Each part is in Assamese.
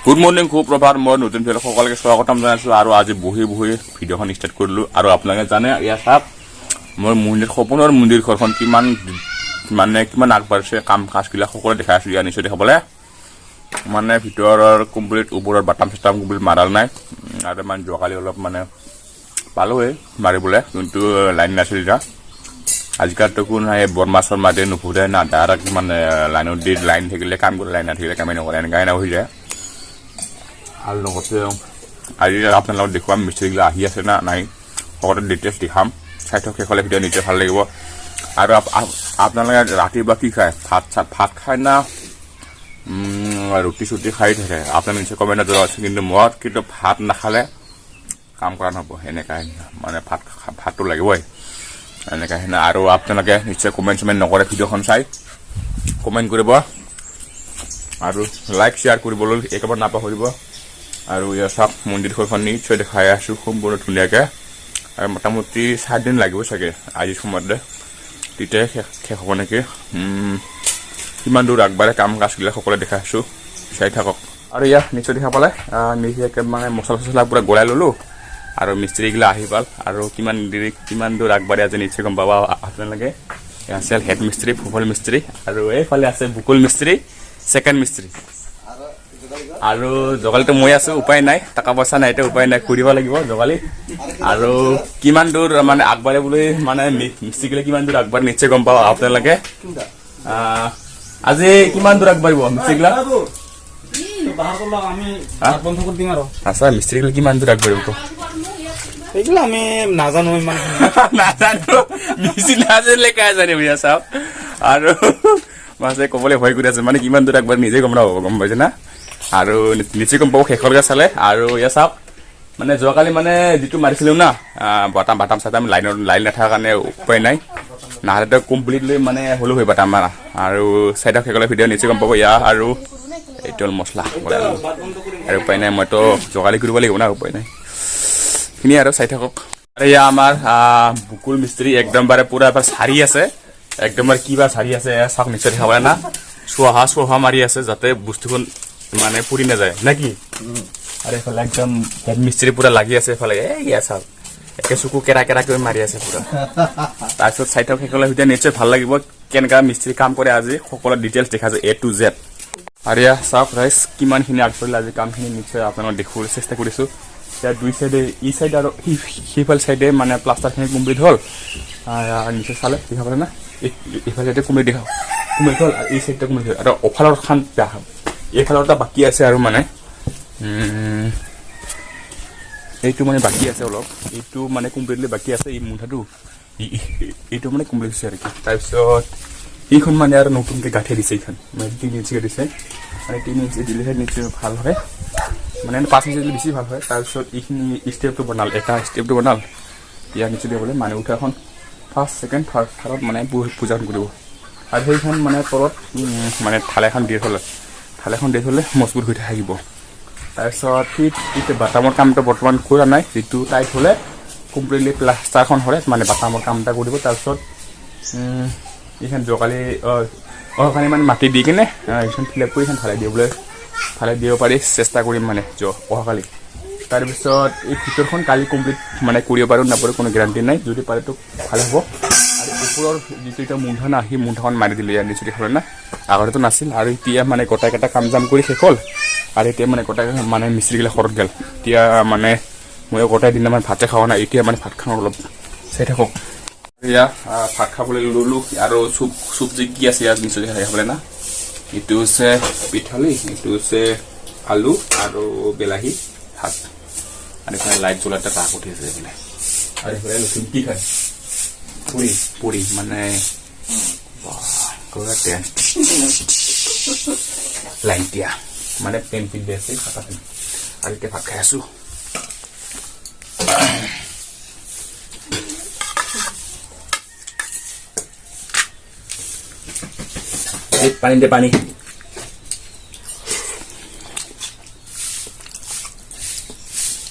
গুড মৰ্নিং সুপ্ৰভাত মই নতুন ভিডিঅ' সকলোকে স্বাগতম জনাইছো আৰু আজি বহি ভিডিঅ'খন ষ্টাৰ্ট কৰিলো আৰু আপোনালোকে জানে ইয়া চাপ মই সপোনৰ মন্দিৰ ঘৰখন কিমান আগবাঢ়িছে কাম কাজবিলাক সকলো দেখাই আছো ইয়াৰ নিশ্চয় দেখাবলৈ মানে ভিতৰৰ কমপ্লিট ওপৰৰ বাটাম চিষ্টেম কমপ্লিট মাৰাল নাই আৰু মানে যোৱাকালি অলপ মানে পালোৱে মাৰিবলৈ কিন্তু লাইন নাছিল এতিয়া আজিকালিতো কোনো বৰমাছৰ মাতে নুফুৰে না ডাইৰেক্ট মানে লাইনত দি লাইন থাকিলে কাম কৰে লাইন নাথাকিলে কামেই নকৰে এনেকৈ হৈ যায় আৰু লগতে আজি আপোনালোকক দেখুৱাম মিস্ত্ৰীগিলা আহি আছে না নাই সকলো ডিটেইলছ দেখাম চাই থক শেষলৈ ভিডিঅ' নিশ্চয় ভাল লাগিব আৰু আপোনালোকে ৰাতিপুৱা কি খায় ভাত খায় না ৰুটি চুটি খাই থাকে আপোনালোকে নিশ্চয় কমেণ্টত জনাবচোন কিন্তু মই কিন্তু ভাত নাখালে কাম কৰা নহ'ব এনেকৈ মানে ভাতটো লাগিবই এনেকৈ আৰু আপোনালোকে নিশ্চয় কমেণ্ট নকৰে ভিডিঅ'খন চাই কমেণ্ট কৰিব আৰু লাইক শ্বেয়াৰ কৰিবলৈ একেবাৰে নাপাহৰিব আৰু ইয়াৰ চাওক মন্দিৰখন নিশ্চয় দেখাই আছো সম্পূৰ্ণ ধুনীয়াকৈ আৰু মোটামুটি 7 দিন লাগিব চাগে আজিৰ সময়তে তেতিয়াই শেষ হ'ব নেকি কিমান দূৰ আগবাঢ়ে কাম কাজবিলাক সকলোৱে দেখাই আছো চাই থাকক আৰু ইয়াৰ নিশ্চয় দেখা পালে নিজে মানে মছলা পুৰা গলাই ল'লোঁ আৰু মিস্ত্ৰীগিলা আহি পাল আৰু কিমান দূৰ আগবাঢ়ি আজি নিশ্চয় গম পাব আপোনালোকে আছিল হেড মিস্ত্ৰী ফুফল মিস্ত্ৰী আৰু এইফালে আছে বুকুল মিস্ত্ৰী ছেকেণ্ড মিস্ত্ৰী আৰু জগালিটো মই আছো উপায় নাই টকা পইচা নাই এতিয়া উপায় নাই কৰিব লাগিব জগালি আৰু কিমান দূৰ মানে আগবাঢ়ে বুলি মানে মিস্ত্ৰীগিলা কিমান দূৰ আগবাঢ়ে নিশ্চয় গম পাব আপোনালোকে আজি কিমান দূৰ আগবাঢ়িব মিস্ত্ৰীগিলা আচ্ছা মিস্ত্ৰীগিলা কিমান দূৰ আগবাঢ়িব এইগুলো আমি নাজানো ইমান নাজানো মিস্ত্ৰী নাজানিলে কাই জানিব ইয়া চাওক আৰু মাছে ক'বলৈ ভয় কৰি আছে মানে কিমান দূৰ আগবাঢ়ি নিজে গম নাপাব গম পাইছে না আৰু নিশ্চয় গম পাব শেষলৈকে চালে আৰু ইয়া চাওক মানে যোৱাকালি মানে যিটো মাৰিছিলো না বাটাম চাটাম লাইন নাথাকাৰ কাৰণে উপায় নাই নহ'লেতো কমপ্লিটলি মানে হ'লো হয় বাটাম মাৰা আৰু চাইডক শেষলৈ ভিডিঅ' নিশ্চয় গম পাব ইয়া আৰু এইটো হ'ল মছলা আৰু উপায় নাই মইতো যোগালি কৰিব লাগিব না উপায় নাই খিনি আৰু চাই থাকক আৰু ইয়া আমাৰ বুকুল মিস্ত্ৰী একদম বাৰে পুৰা এবাৰ চাৰি আছে একদম কিবা চাৰি আছে চাওক নিশ্চয় দেখা পালে না চোহা মাৰি আছে যাতে বস্তুখন মানে পুৰি নাযায় নেকি আৰু এইফালে একদম হেড মিস্ত্ৰী পুৰা লাগি আছে এইফালে ইয়া চাওক একে চকু কেৰাকৈ মাৰি আছে পুৰা তাৰপিছত চাই থাকক শেষলৈ ভিডিঅ' নিশ্চয় ভাল লাগিব কেনেকুৱা মিস্ত্ৰী কাম কৰে আজি সকলো ডিটেইলছ দেখা যায় A to Z আৰু ইয়া চাওক ৰাইজ কিমানখিনি আগবাঢ়িলে আজি কামখিনি নিশ্চয় আপোনালোকক দেখুৱাবলৈ চেষ্টা কৰিছোঁ ইয়াৰ দুই চাইডে ই চাইড আৰু সেইফাল চাইডে মানে প্লাষ্টাৰখিনি কমপ্লিট হ'ল নিশ্চয় চালে দেখা পালে না এইফালে কমপ্লিট হ'ল আৰু এই চাইডটা কমপ্লিট হ'ল আৰু অফালৰ খান বেয়া হ'ল এইফালৰ এটা বাকী আছে আৰু মানে এইটো মানে বাকী আছে অলপ এইটো মানে কমপ্লিটলি বাকী আছে এই মুঠাটো এইটো মানে কমপ্লিট হৈছে আৰু কি তাৰপিছত এইখন মানে আৰু নতুনকৈ গাঁঠি দিছে এইখন মানে 3 ইঞ্চিকৈ দিছে মানে 3 ইঞ্চি দিলেহে নিশ্চয় ভাল হয় মানে 5 ইঞ্চি দিলে বেছি ভাল হয় তাৰপিছত এইখিনি ষ্টেপটো বনাল এটা ষ্টেপটো বনাল ইয়াৰ নিশ্চয় দিবলৈ মানে উঠাখন ফাৰ্ষ্ট ছেকেণ্ড থাৰ্ডত মানে পূজাখন কৰিব আৰু সেইখন মানে তলত মানে থালেখন দি থ'লে মজবুত হৈ থাকিব তাৰপিছত এতিয়া বাটামৰ কামটো বৰ্তমান কৰা নাই যিটো টাইট হ'লে কমপ্লিটলি প্লাষ্টাৰখন হ'লে মানে বাটামৰ কাম এটা কৰিব তাৰপিছত এইখন যোৱাকালি অহাকালি মানে মাটি দি কিনে এইখন ফিল আপ কৰি এইখন ঢালাই দিব পাৰি চেষ্টা কৰিম মানে অহাকালি তাৰপিছত এই ভিতৰখন কালি কমপ্লিট মানে কৰিব পাৰোঁ নাপাৰোঁ কোনো গেৰাণ্টি নাই যদি পাৰেতো ভালে হ'ব আৰু ওপৰৰ যিটো এতিয়া মুন্ধা না সেই মুন্ধাখন মাৰি দিলে ইয়াৰ নিশ্চয় দেখালে না আগতেতো নাছিল আৰু এতিয়া মানে গোটাইকেইটা কাম জাম কৰি শেষ হ'ল আৰু এতিয়া মানে গোটাই মানে মিস্ত্ৰীগিলা ঘৰত গ'ল এতিয়া মানে মই গোটাই দিনা মানে ভাতে খাওঁ নাই এতিয়া মানে ভাত খাওঁ অলপ চাই থাকক এয়া ভাত খাবলৈ ল'লোঁ আৰু চুপ যে কি আছে ইয়াত নিশ্চয় দেখা পালে না এইটো হৈছে পিঠালি এইটো হৈছে আলু আৰু বিলাহী ভাত আৰু এইফালে লাইট জ্বলাতে ৰাস উঠি আছে এইফালে আৰু এইফালে লুচি কি খায় পুৰি মানে লাইন দিয়া মানে পেন পিন দি আছে খাতা পেন আৰু এতিয়া ভাত খাই আছো পানী দে পানী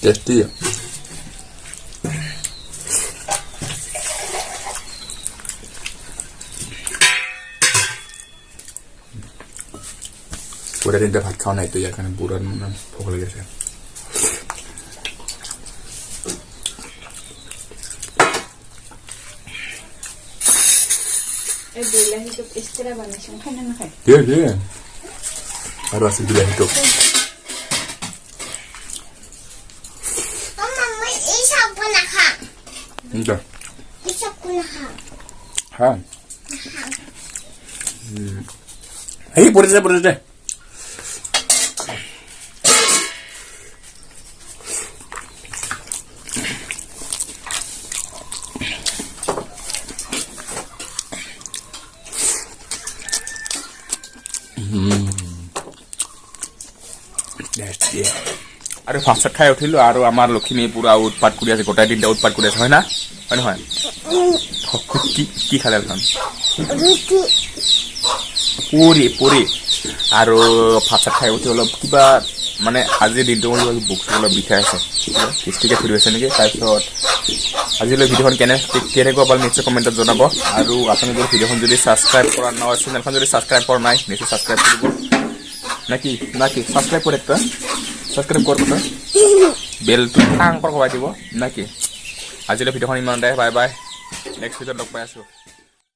টেষ্টি গোটেই দিনতে ভাত খাওঁ নাই তো ইয়াৰ কাৰণে পুৰা ভোক লাগি আছে এই বিলাহীটো এক্সট্ৰা বনাইছোঁ খাই না নাখায় দিয়ে আৰু আছে বিলাহীটো Enggak. Bisa kunahan. Ha. Hei, boleh deh. That's it. আৰু ফাৰ্ষ্ট খাই উঠিলো আৰু আমাৰ লক্ষ্মী পুৰা উৎপাত কৰি আছে গোটেই দিনটা উৎপাত কৰি আছে হয় না হয় নহয় কি খালে এখন পুৰি আৰু ফাৰ্ষ্ট খাই উঠি অলপ কিবা মানে আজিৰ দিনটো মোৰ বুকটো অলপ বিষাই আছে কিস্তিকে ফুৰি আছে নেকি তাৰপিছত আজিলৈ ভিডিঅ'খন কেনেকুৱা পালে নিশ্চয় কমেণ্টত জনাব আৰু আপোনালোকে ভিডিঅ'খন যদি ছাবস্ক্ৰাইব কৰা নহয় চেনেলখন যদি ছাবস্ক্ৰাইব কৰা নাই নিশ্চয় ছাবস্ক্ৰাইব কৰিব নাকি ছাবস্ক্ৰাইব কৰে একটা সাবস্ক্রাইব করব না বেল টাং পর কবাই দিব নাকি আজিলৈ ভিডিঅ'খন ইমানতে বাই বাই নেক্সট ভিডিঅ'ত লগ পাই আছো